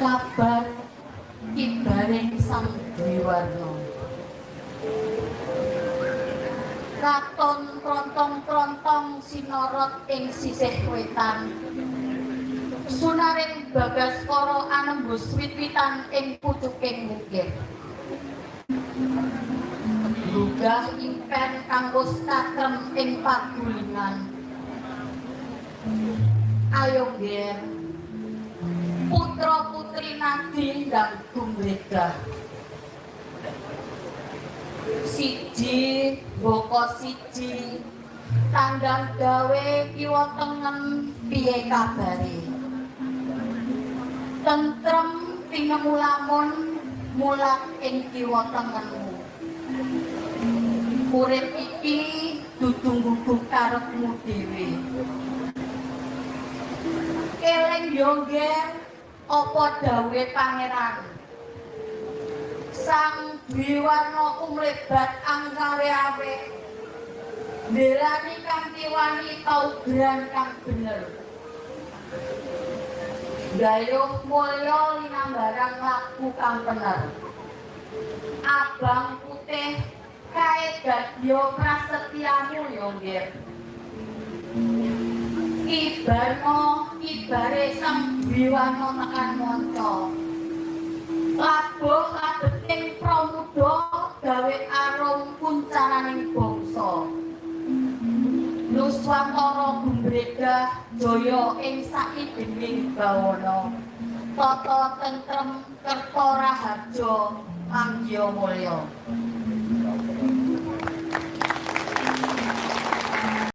kabar kibaring sang Dwiwarna. Katon trontong-trontong sinorot ing sisih wetan. Sunaring Bagaskara anembus wit-witan ing pucuking bukit. Gugah impen kanggo stakrem ing pagulingan. Ayo Ger, putra putri Nadi ndang gumregah. Siji boko siji tandang gawe kiwa tengen piye kabare. Tentrem tinemu lamun mulak ing kiwa tengenmu. Urip iki dudu guguk karepmu dhewe. Eling yo Ger, apa dawuhe pangeran? Sang Dwiwarna kumlebat angkawe-awe. Ndelani kanthi wani kaugran kang bener. Gayuh mulya linambarang laku kang bener. Abang putih kae dadya prasetyamu yo Ger. Ibare sang Dwiwarna tekan manca. Labuh kabeting pramuda gawe arum kuncananing bangsa. Nuswantara gumregah jaya ing saidening bawana. Tata tentrem kerta raharja manggya mulya.